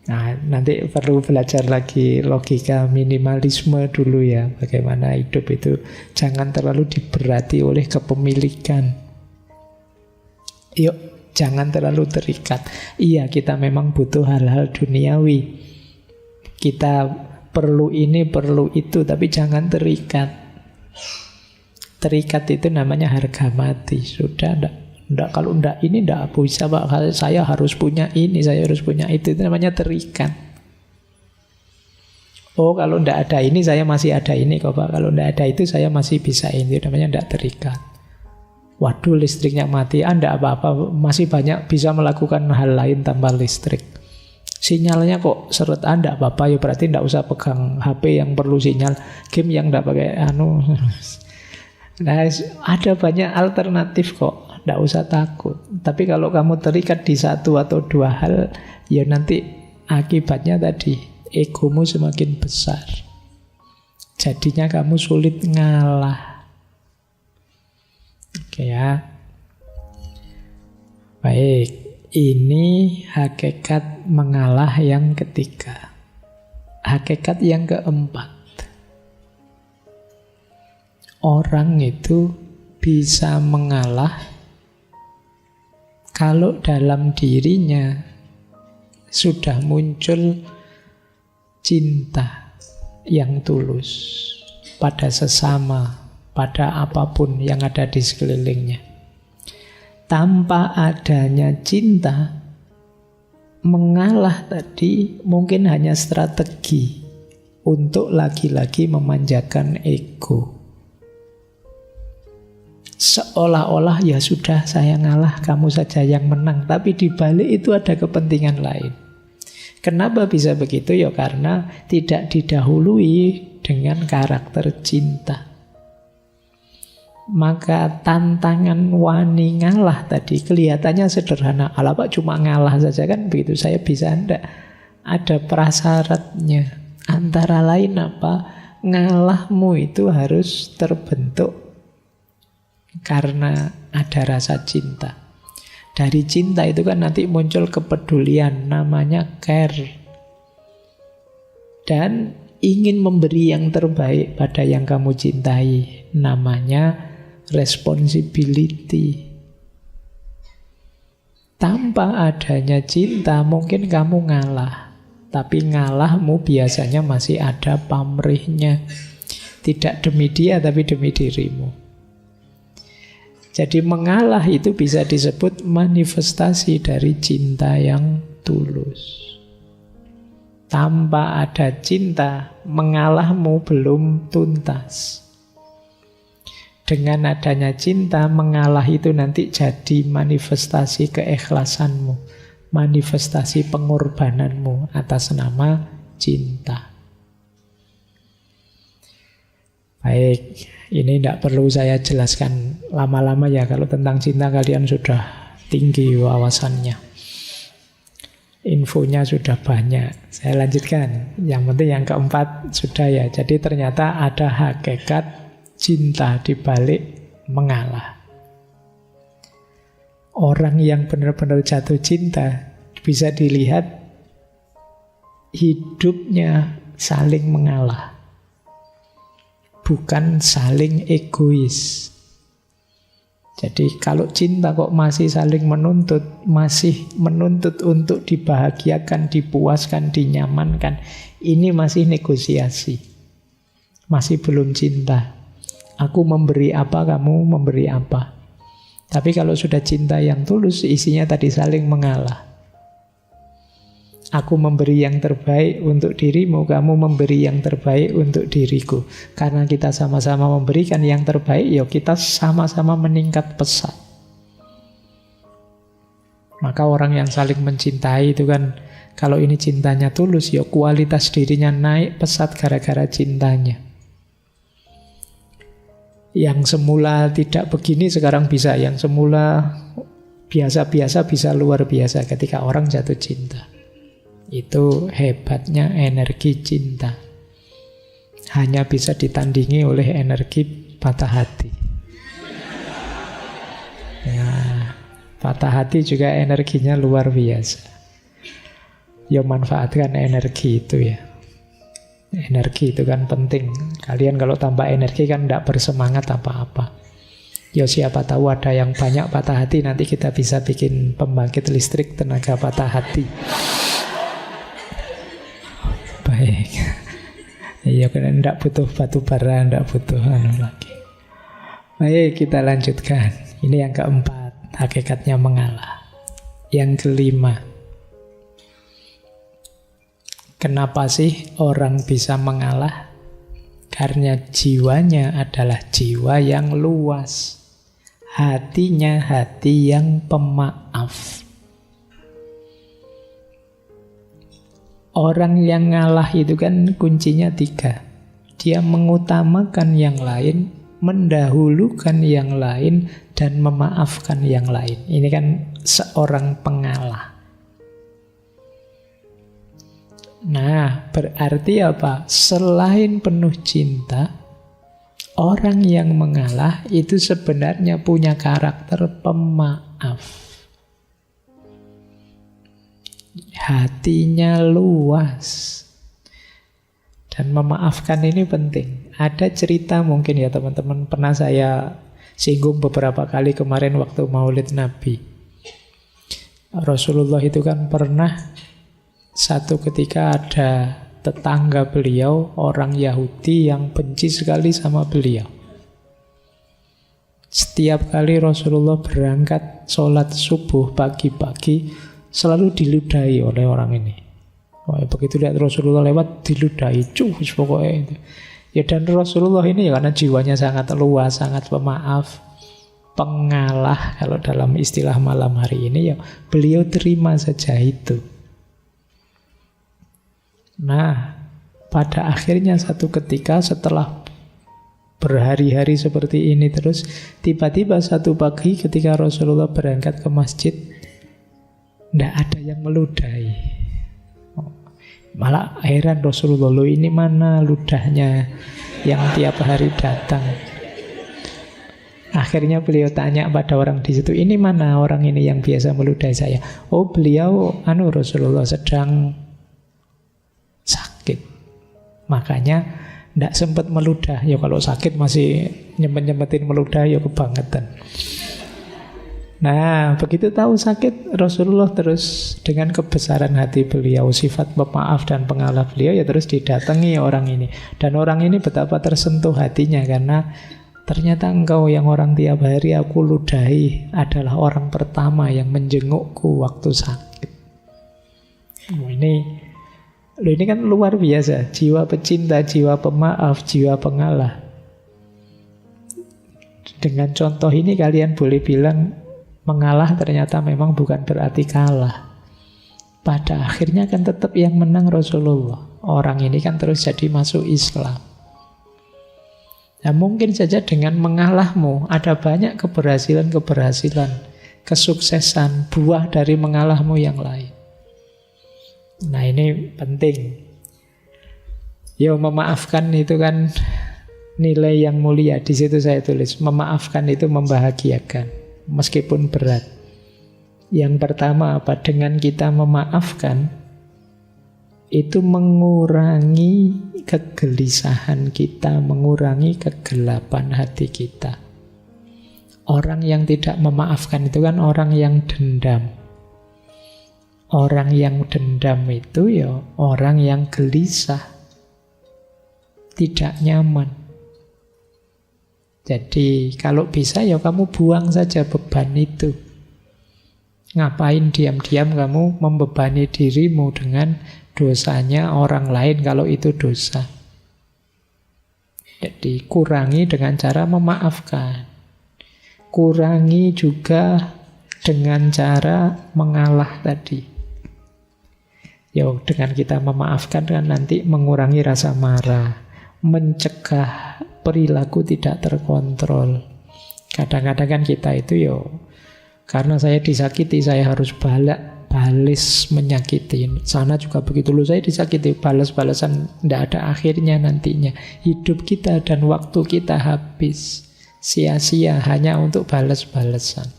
Nah, nanti perlu belajar lagi logika minimalisme dulu ya. Bagaimana hidup itu jangan terlalu diberati oleh kepemilikan. Yuk, jangan terlalu terikat. Iya, kita memang butuh hal-hal duniawi. Kita perlu ini, perlu itu, tapi jangan terikat. Terikat itu namanya harga mati. Sudah, enggak, kalau enggak ini enggak bisa Pak, saya harus punya ini, saya harus punya itu namanya terikat. Oh, kalau enggak ada ini saya masih ada ini kok Pak, kalau enggak ada itu saya masih bisa ini, itu namanya enggak terikat. Waduh, listriknya mati, enggak apa-apa, masih banyak bisa melakukan hal lain tanpa listrik. Sinyalnya kok seret, enggak apa-apa, ya berarti enggak usah pegang HP yang perlu sinyal, game yang enggak pakai Nah, ada banyak alternatif kok, enggak usah takut. Tapi kalau kamu terikat di satu atau dua hal, ya nanti akibatnya tadi, egomu semakin besar. Jadinya kamu sulit ngalah. Oke ya. Baik, ini hakikat mengalah yang ketiga. Hakikat yang keempat. Orang itu bisa mengalah kalau dalam dirinya sudah muncul cinta yang tulus pada sesama, pada apapun yang ada di sekelilingnya. Tanpa adanya cinta, mengalah tadi mungkin hanya strategi untuk lagi-lagi memanjakan ego. Seolah-olah ya sudah saya ngalah, kamu saja yang menang. Tapi di balik itu ada kepentingan lain. Kenapa bisa begitu? Ya karena tidak didahului dengan karakter cinta. Maka tantangan wani ngalah tadi kelihatannya sederhana. Alah Pak, cuma ngalah saja kan begitu, saya bisa enggak? Ada prasyaratnya. Antara lain apa? Ngalahmu itu harus terbentuk karena ada rasa cinta. Dari cinta itu kan nanti muncul kepedulian, namanya care. Dan ingin memberi yang terbaik pada yang kamu cintai, namanya responsibility. Tanpa adanya cinta mungkin kamu ngalah, tapi ngalahmu biasanya masih ada pamrihnya. Tidak demi dia tapi demi dirimu. Jadi mengalah itu bisa disebut manifestasi dari cinta yang tulus. Tanpa ada cinta, mengalahmu belum tuntas. Dengan adanya cinta, mengalah itu nanti jadi manifestasi keikhlasanmu, manifestasi pengorbananmu atas nama cinta. Baik, ini tidak perlu saya jelaskan lama-lama ya. Kalau tentang cinta kalian sudah tinggi wawasannya, infonya sudah banyak. Saya lanjutkan. Yang penting yang keempat sudah ya. Jadi ternyata ada hakikat cinta di balik mengalah. Orang yang benar-benar jatuh cinta bisa dilihat hidupnya saling mengalah, bukan saling egois. Jadi kalau cinta kok masih saling menuntut, masih menuntut untuk dibahagiakan, dipuaskan, dinyamankan, ini masih negosiasi, masih belum cinta. Aku memberi apa, kamu memberi apa. Tapi kalau sudah cinta yang tulus, isinya tadi saling mengalah. Aku memberi yang terbaik untuk dirimu, kamu memberi yang terbaik untuk diriku. Karena kita sama-sama memberikan yang terbaik, ya kita sama-sama meningkat pesat. Maka orang yang saling mencintai itu kan, kalau ini cintanya tulus, ya kualitas dirinya naik pesat gara-gara cintanya. Yang semula tidak begini sekarang bisa, yang semula biasa-biasa bisa luar biasa ketika orang jatuh cinta. Itu hebatnya energi cinta. Hanya bisa ditandingi oleh energi patah hati. Ya, patah hati juga energinya luar biasa. Ya manfaatkan energi itu ya. Energi itu kan penting. Kalian kalau tambah energi kan tidak bersemangat apa-apa. Ya siapa tahu ada yang banyak patah hati, nanti kita bisa bikin pembangkit listrik tenaga patah hati. Baik. Iya, karena tidak butuh batu bara, tidak butuh lagi. Baik, kita lanjutkan. Ini yang keempat, hakikatnya mengalah. Yang kelima, kenapa sih orang bisa mengalah? Karena jiwanya adalah jiwa yang luas. Hatinya hati yang pemaaf. Orang yang ngalah itu kan kuncinya 3. Dia mengutamakan yang lain, mendahulukan yang lain, dan memaafkan yang lain. Ini kan seorang pengalah. Nah, berarti apa? Selain penuh cinta, orang yang mengalah itu sebenarnya punya karakter pemaaf. Hatinya luas. Dan memaafkan ini penting. Ada cerita mungkin ya teman-teman, pernah saya singgung beberapa kali kemarin waktu Maulid Nabi. Rasulullah itu kan pernah satu ketika ada tetangga beliau, orang Yahudi yang benci sekali sama beliau. Setiap kali Rasulullah berangkat sholat subuh pagi-pagi, selalu diludahi oleh orang ini. Begitu lihat Rasulullah lewat, diludahi, cus pokoknya itu. Ya, dan Rasulullah ini ya karena jiwanya sangat luas, sangat pemaaf, pengalah, kalau dalam istilah malam hari ini, ya beliau terima saja itu. Nah, pada akhirnya satu ketika setelah berhari-hari seperti ini terus, tiba-tiba satu pagi ketika Rasulullah berangkat ke masjid, tidak ada yang meludahi. Malah heran Rasulullah, loh ini mana ludahnya yang tiap hari datang. Akhirnya beliau tanya pada orang di situ, ini mana orang ini yang biasa meludahi saya? Oh, beliau Rasulullah sedang sakit, makanya tidak sempat meludah. Ya kalau sakit masih nyempet-nyempetin meludah, ya kebangetan. Nah, begitu tahu sakit, Rasulullah terus dengan kebesaran hati beliau, sifat pemaaf dan pengalah beliau, ya terus didatangi orang ini. Dan orang ini betapa tersentuh hatinya, karena ternyata engkau yang orang tiap hari aku ludahi adalah orang pertama yang menjengukku waktu sakit. Ini kan luar biasa, jiwa pecinta, jiwa pemaaf, jiwa pengalah. Dengan contoh ini kalian boleh bilang mengalah ternyata memang bukan berarti kalah. Pada akhirnya kan tetap yang menang Rasulullah. Orang ini kan terus jadi masuk Islam. Nah, mungkin saja dengan mengalahmu ada banyak keberhasilan, kesuksesan, buah dari mengalahmu yang lain. Nah, ini penting. Ya, memaafkan itu kan nilai yang mulia. Di situ saya tulis, memaafkan itu membahagiakan meskipun berat. Yang pertama apa? Dengan kita memaafkan itu mengurangi kegelisahan kita, mengurangi kegelapan hati kita. Orang yang tidak memaafkan itu kan orang yang dendam. Orang yang dendam itu ya orang yang gelisah, tidak nyaman. Jadi kalau bisa ya kamu buang saja beban itu. Ngapain diam-diam kamu membebani dirimu dengan dosanya orang lain kalau itu dosa. Jadi kurangi dengan cara memaafkan. Kurangi juga dengan cara mengalah tadi. Ya, dengan kita memaafkan kan nanti mengurangi rasa marah, mencegah perilaku tidak terkontrol. Kadang-kadang kan kita itu karena saya disakiti, saya harus balas menyakiti. Sana juga begitu, loh saya disakiti, balas-balasan tidak ada akhirnya nantinya. Hidup kita dan waktu kita habis sia-sia hanya untuk balas-balasan.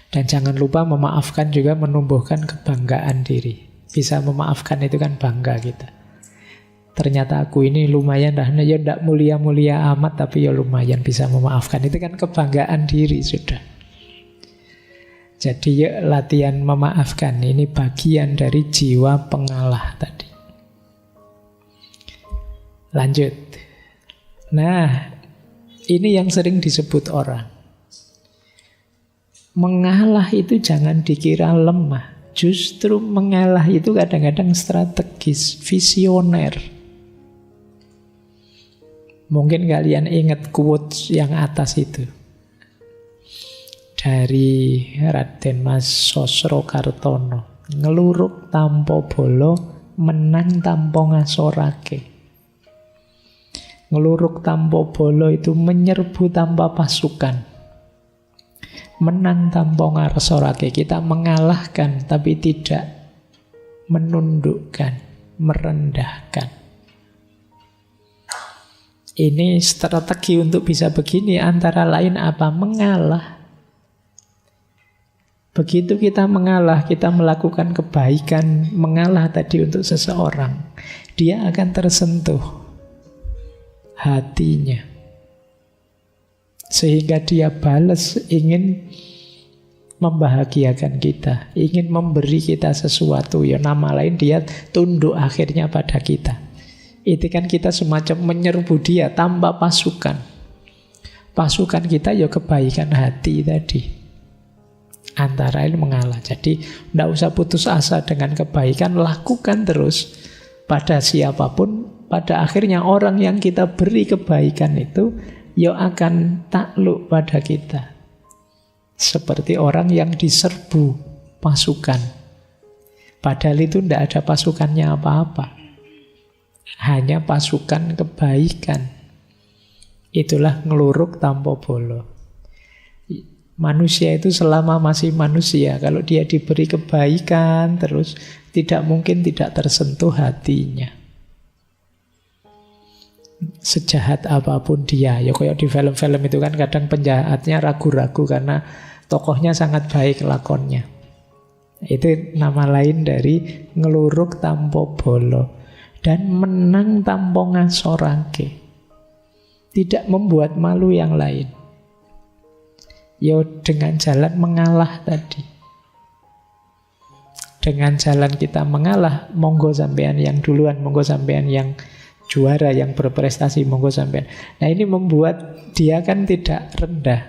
Dan jangan lupa memaafkan juga menumbuhkan kebanggaan diri. Bisa memaafkan itu kan bangga kita. Ternyata aku ini lumayan dah, ya tidak mulia-mulia amat, tapi ya lumayan bisa memaafkan. Itu kan kebanggaan diri sudah. Jadi ya latihan memaafkan, ini bagian dari jiwa pengalah tadi. Lanjut. Nah, ini yang sering disebut orang. Mengalah itu jangan dikira lemah. Justru mengalah itu kadang-kadang strategis, visioner. Mungkin kalian ingat quotes yang atas itu. Dari Raden Mas Sosrokartono. Ngeluruk tanpa bolo, menang tanpa ngasorake. Ngeluruk tanpa bolo itu menyerbu tanpa pasukan. Menang tanpa ngasorake. Kita mengalahkan tapi tidak menundukkan, merendahkan. Ini strategi untuk bisa begini antara lain apa? Mengalah. Begitu kita mengalah, kita melakukan kebaikan, mengalah tadi untuk seseorang, dia akan tersentuh hatinya. Sehingga dia balas ingin membahagiakan kita, ingin memberi kita sesuatu. Ya nama lain dia tunduk akhirnya pada kita. Itu kan kita semacam menyerbu dia tanpa pasukan. Pasukan kita ya kebaikan hati tadi. Antara lain mengalah. Jadi tidak usah putus asa dengan kebaikan, lakukan terus pada siapapun. Pada akhirnya orang yang kita beri kebaikan itu ya akan takluk pada kita. Seperti orang yang diserbu pasukan. Padahal itu tidak ada pasukannya apa-apa. Hanya pasukan kebaikan. Itulah ngeluruk tanpa bolo. Manusia itu selama masih manusia, kalau dia diberi kebaikan terus, tidak mungkin tidak tersentuh hatinya. Sejahat apapun dia, ya kayak di film-film itu kan kadang penjahatnya ragu-ragu karena tokohnya sangat baik lakonnya. Itu nama lain dari ngeluruk tanpa bolo. Dan menang tanpa ngasorake. Tidak membuat malu yang lain. Ya dengan jalan mengalah tadi. Dengan jalan kita mengalah, monggo sampean yang duluan, monggo sampean yang juara, yang berprestasi, monggo sampean. Nah ini membuat dia kan tidak rendah,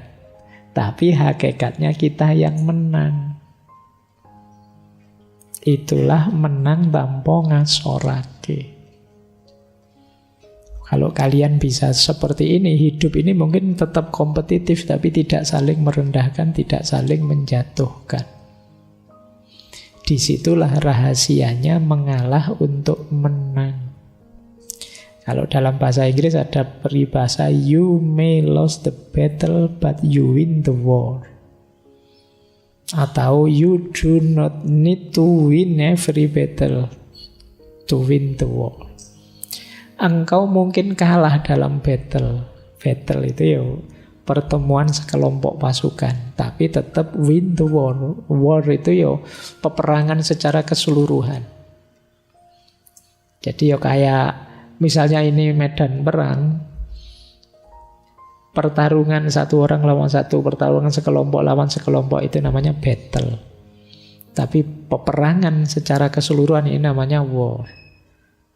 tapi hakikatnya kita yang menang. Itulah menang tanpa ngasorake. Kalau kalian bisa seperti ini, hidup ini mungkin tetap kompetitif, tapi tidak saling merendahkan, tidak saling menjatuhkan. Disitulah rahasianya mengalah untuk menang. Kalau dalam bahasa Inggris ada peribahasa, you may lose the battle, but you win the war. Atau you do not need to win every battle to win the war. Engkau mungkin kalah dalam battle. Battle itu ya pertemuan sekelompok pasukan, tapi tetap win the war. War itu ya peperangan secara keseluruhan. Jadi ya kayak misalnya ini medan perang, pertarungan satu orang lawan satu, pertarungan sekelompok lawan sekelompok, itu namanya battle. Tapi peperangan secara keseluruhan ini namanya war.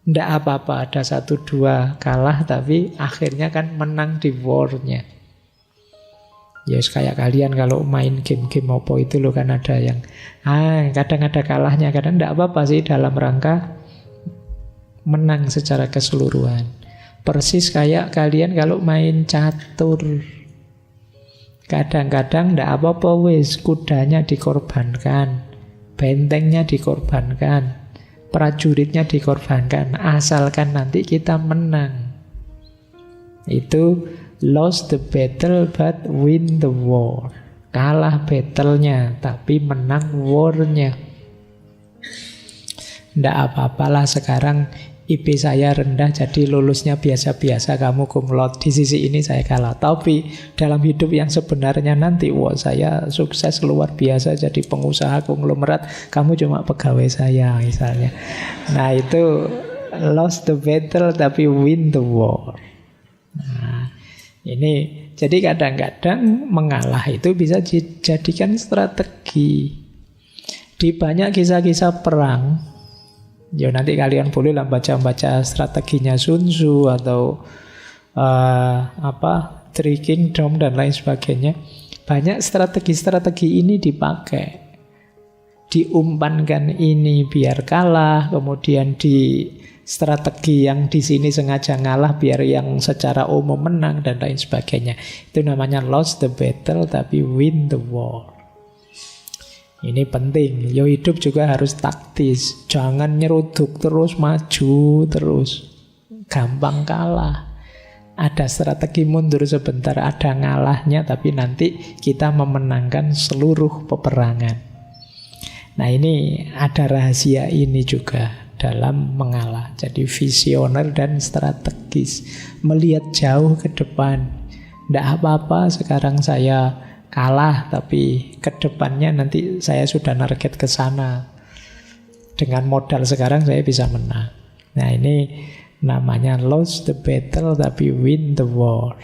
Tidak apa-apa ada 1-2 kalah, tapi akhirnya kan menang di war-nya. Ya kayak kalian kalau main game-game apa itu loh kan ada yang kadang ada kalahnya, kadang tidak apa-apa sih dalam rangka menang secara keseluruhan. Persis kayak kalian kalau main catur. Kadang-kadang tidak apa-apa wis, kudanya dikorbankan, bentengnya dikorbankan, prajuritnya dikorbankan, asalkan nanti kita menang. Itu lost the battle but win the war. Kalah battle-nya tapi menang war-nya. Tidak apa-apalah sekarang IP saya rendah jadi lulusnya biasa-biasa, kamu cum laude, di sisi ini saya kalah. Tapi dalam hidup yang sebenarnya nanti, wah saya sukses luar biasa jadi pengusaha konglomerat, kamu cuma pegawai saya misalnya. Nah itu lost the battle tapi win the war. Nah ini jadi kadang-kadang mengalah itu bisa dijadikan strategi. Di banyak kisah-kisah perang Ya nanti kalian bolehlah baca-baca strateginya Sun Tzu atau Three Kingdom dan lain sebagainya. Banyak strategi-strategi ini dipakai. Diumpankan ini biar kalah, kemudian di strategi yang di sini sengaja ngalah biar yang secara umum menang dan lain sebagainya. Itu namanya lost the battle tapi win the war. Ini penting. Yo hidup juga harus taktis. Jangan nyeruduk terus, maju terus. Gampang kalah. Ada strategi mundur sebentar, ada ngalahnya, tapi nanti kita memenangkan seluruh peperangan. Nah ini ada rahasia ini juga dalam mengalah. Jadi visioner dan strategis, melihat jauh ke depan. Tidak apa-apa sekarang saya kalah, tapi ke depannya nanti saya sudah target ke sana. Dengan modal sekarang saya bisa menang. Nah ini namanya lost the battle tapi win the war.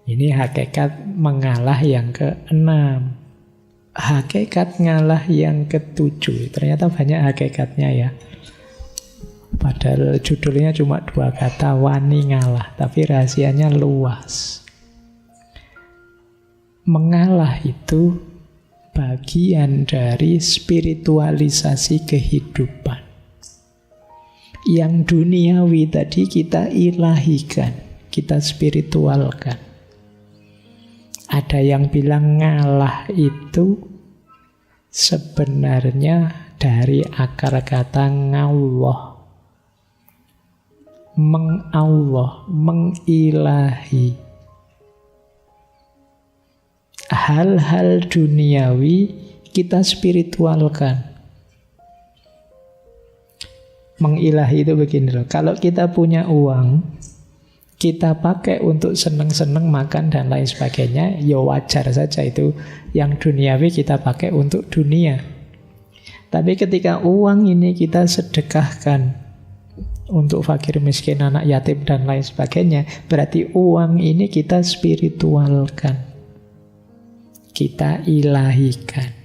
Ini hakikat mengalah yang ke-6. Hakikat ngalah yang ke-7. Ternyata banyak hakikatnya ya. Padahal judulnya cuma 2 kata, wani ngalah, tapi rahasianya luas. Mengalah itu bagian dari spiritualisasi kehidupan. Yang duniawi tadi kita ilahikan, kita spiritualkan. Ada yang bilang ngalah itu sebenarnya dari akar kata ngawah. Mengawah, mengilahi. Hal-hal duniawi kita spiritualkan. Mengilahi itu begini loh. Kalau kita punya uang, kita pakai untuk seneng-seneng makan dan lain sebagainya, ya wajar saja itu. Yang duniawi kita pakai untuk dunia. Tapi ketika uang ini kita sedekahkan untuk fakir miskin, anak yatim dan lain sebagainya, berarti uang ini kita spiritualkan, kita ilahikan.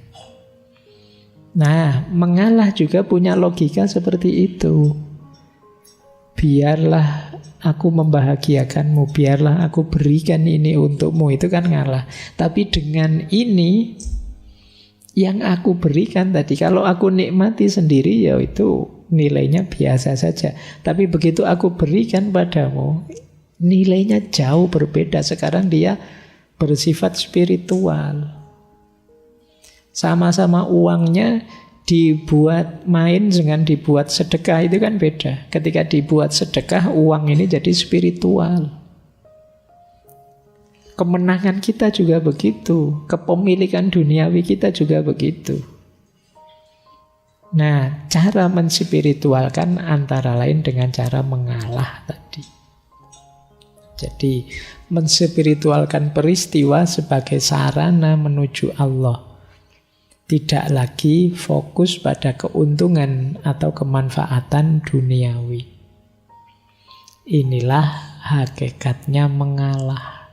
Nah, mengalah juga punya logika seperti itu. Biarlah aku membahagiakanmu, biarlah aku berikan ini untukmu, itu kan ngalah. Tapi dengan ini yang aku berikan tadi, kalau aku nikmati sendiri ya itu nilainya biasa saja. Tapi begitu aku berikan padamu, nilainya jauh berbeda. Sekarang dia bersifat spiritual. Sama-sama uangnya dibuat main dengan dibuat sedekah itu kan beda. Ketika dibuat sedekah, uang ini jadi spiritual. Kemenangan kita juga begitu. Kepemilikan duniawi kita juga begitu. Nah, cara menspiritualkan antara lain dengan cara mengalah tadi. Jadi, menspiritualkan peristiwa sebagai sarana menuju Allah. Tidak lagi fokus pada keuntungan atau kemanfaatan duniawi. Inilah hakikatnya mengalah.